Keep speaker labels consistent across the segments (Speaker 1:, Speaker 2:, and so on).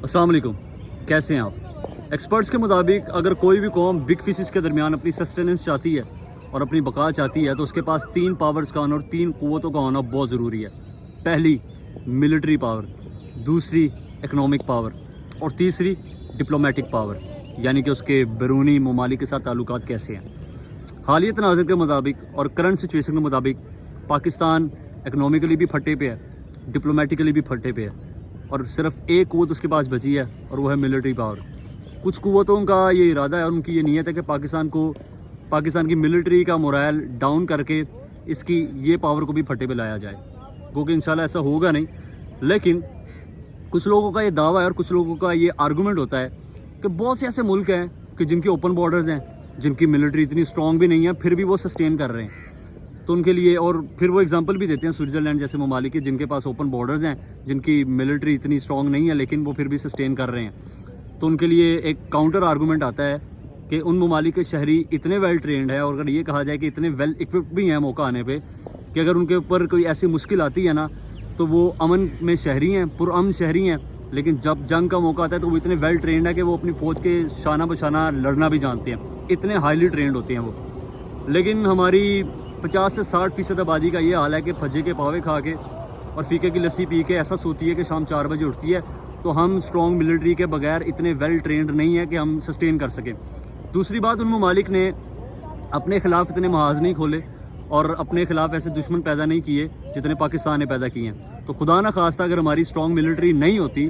Speaker 1: السلام علیکم، کیسے ہیں آپ؟ ایکسپرٹس کے مطابق اگر کوئی بھی قوم بگ فشز کے درمیان اپنی سسٹیننس چاہتی ہے اور اپنی بقا چاہتی ہے تو اس کے پاس 3 پاورز کا ہونا اور 3 قوتوں کا ہونا بہت ضروری ہے۔ پہلی ملٹری پاور، دوسری اکنامک پاور اور تیسری ڈپلومیٹک پاور، یعنی کہ اس کے بیرونی ممالک کے ساتھ تعلقات کیسے ہیں۔ حالیہ تناظر کے مطابق اور کرنٹ سچویشن کے مطابق پاکستان اکنامیکلی بھی پھٹے پہ ہے، ڈپلومیٹکلی بھی پھٹے پہ ہے، اور صرف ایک قوت اس کے پاس بچی ہے اور وہ ہے ملٹری پاور۔ کچھ قوتوں کا یہ ارادہ ہے اور ان کی یہ نیت ہے کہ پاکستان کی ملٹری کا مورائل ڈاؤن کر کے اس کی یہ پاور کو بھی پھٹے پہ لایا جائے، کیونکہ انشاءاللہ ایسا ہوگا نہیں۔ لیکن کچھ لوگوں کا یہ دعویٰ ہے اور کچھ لوگوں کا یہ آرگومنٹ ہوتا ہے کہ بہت سے ایسے ملک ہیں کہ جن کے اوپن بارڈرز ہیں، جن کی ملٹری اتنی اسٹرانگ بھی نہیں ہے، پھر بھی وہ سسٹین کر رہے ہیں، تو ان کے لیے، اور پھر وہ اگزامپل بھی دیتے ہیں سوئٹزرلینڈ جیسے ممالک کے جن کے پاس اوپن بارڈرز ہیں، جن کی ملٹری اتنی اسٹرانگ نہیں ہے لیکن وہ پھر بھی سسٹین کر رہے ہیں۔ تو ان کے لیے ایک کاؤنٹر آرگومنٹ آتا ہے کہ ان ممالک کے شہری اتنے ویل ٹرینڈ ہے، اور اگر یہ کہا جائے کہ اتنے ویل اکوپڈ بھی ہیں موقع آنے پہ، کہ اگر ان کے اوپر کوئی ایسی مشکل آتی ہے نا تو وہ امن میں شہری ہیں، پرامن شہری ہیں، لیکن جب جنگ کا موقع آتا ہے تو وہ اتنے ویل ٹرینڈ ہے کہ وہ اپنی فوج کے شانہ بشانہ لڑنا بھی جانتے ہیں، اتنے ہائیلی ٹرینڈ ہوتے ہیں وہ۔ لیکن ہماری 50 سے 60% آبادی کا یہ حال ہے کہ پھجے کے پاوے کھا کے اور فیکے کی لسی پی کے ایسا سوتی ہے کہ شام 4 بجے اٹھتی ہے، تو ہم اسٹرانگ ملٹری کے بغیر اتنے ویل ٹرینڈ نہیں ہیں کہ ہم سسٹین کر سکیں۔ دوسری بات، ان ممالک نے اپنے خلاف اتنے محاذ نہیں کھولے اور اپنے خلاف ایسے دشمن پیدا نہیں کیے جتنے پاکستان نے پیدا کیے ہیں۔ تو خدا نہ خواستہ اگر ہماری اسٹرانگ ملٹری نہیں ہوتی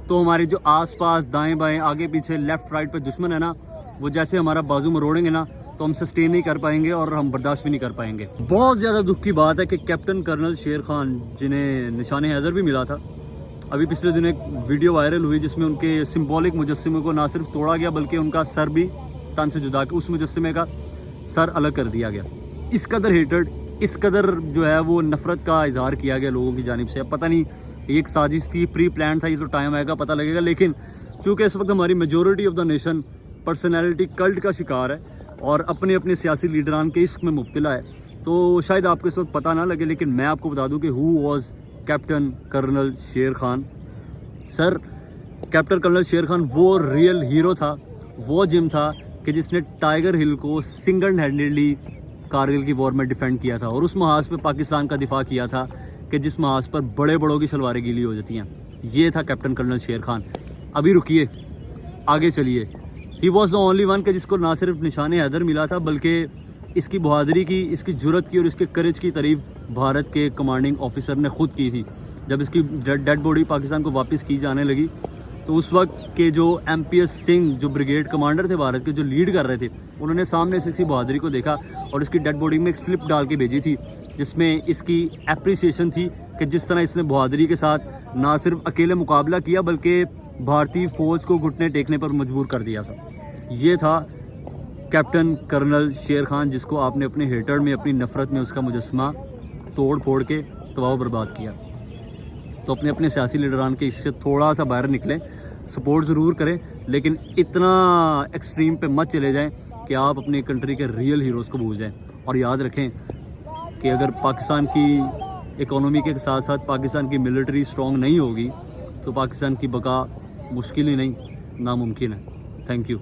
Speaker 1: تو ہمارے جو آس پاس دائیں بائیں آگے پیچھے لیفٹ رائٹ پہ دشمن ہے نا، وہ جیسے ہمارا بازو مروڑیں گے نا تو ہم سسٹین نہیں کر پائیں گے اور ہم برداشت بھی نہیں کر پائیں گے۔ بہت زیادہ دکھ کی بات ہے کہ کیپٹن کرنل شیر خان، جنہیں نشان حیدر بھی ملا تھا، ابھی پچھلے دن ایک ویڈیو وائرل ہوئی جس میں ان کے سمبولک مجسمے کو نہ صرف توڑا گیا بلکہ ان کا سر بھی تن سے جدا کے اس مجسمے کا سر الگ کر دیا گیا۔ اس قدر ہیٹڈ، اس قدر جو ہے وہ نفرت کا اظہار کیا گیا لوگوں کی جانب سے۔ اب پتہ نہیں یہ ایک سازش تھی، پری پلان تھا، یہ تو ٹائم آئے گا پتہ لگے گا، لیکن چونکہ اس وقت ہماری majority of the nation personality cult کا شکار ہے اور اپنے اپنے سیاسی لیڈران کے عشق میں مبتلا ہے، تو شاید آپ کو اس وقت پتہ نہ لگے، لیکن میں آپ کو بتا دوں کہ who was captain colonel Sher Khan. Sir, captain colonel Sher Khan وہ ریئل ہیرو تھا، وہ جم تھا کہ جس نے ٹائیگر ہل کو سنگل ہینڈیڈلی کارگل کی وار میں ڈیفینڈ کیا تھا اور اس محاذ پہ پاکستان کا دفاع کیا تھا کہ جس محاذ پر بڑے بڑوں کی شلواریں گیلی ہو جاتی ہیں۔ یہ تھا کیپٹن کرنل شیر خان۔ ابھی رکیے، آگے چلیے۔ He was the only one کہ جس کو نہ صرف نشان حیدر ملا تھا بلکہ اس کی بہادری کی، اس کی جرت کی اور اس کے کریج کی تعریف بھارت کے کمانڈنگ آفیسر نے خود کی تھی۔ جب اس کی ڈیڈ باڈی پاکستان کو واپس کی جانے لگی تو اس وقت کے جو MP.S. سنگھ، جو بریگیڈ کمانڈر تھے بھارت کے، جو لیڈ کر رہے تھے، انہوں نے سامنے سے اس کی بہادری کو دیکھا اور اس کی ڈیڈ باڈی میں ایک سلپ ڈال کے بھیجی تھی جس میں اس کی اپریسیشن تھی کہ جس طرح اس نے بہادری کے ساتھ نہ صرف اکیلے مقابلہ کیا بلکہ بھارتی فوج کو گھٹنے ٹیکنے پر مجبور کر دیا تھا۔ یہ تھا کیپٹن کرنل شیر خان، جس کو آپ نے اپنے ہیٹر میں، اپنی نفرت میں اس کا مجسمہ توڑ پھوڑ کے تباہ و برباد کیا۔ تو اپنے اپنے سیاسی لیڈران کے اس سے تھوڑا سا باہر نکلیں، سپورٹ ضرور کریں، لیکن اتنا ایکسٹریم پہ مت چلے جائیں کہ آپ اپنی کنٹری کے ریئل ہیروز کو بھول جائیں۔ اور یاد رکھیں کہ اگر پاکستان کی اکانومی کے ساتھ ساتھ پاکستان کی ملٹری اسٹرانگ نہیں ہوگی تو پاکستان کی بقا مشکل ہی نہیں، ناممکن ہے۔ Thank you.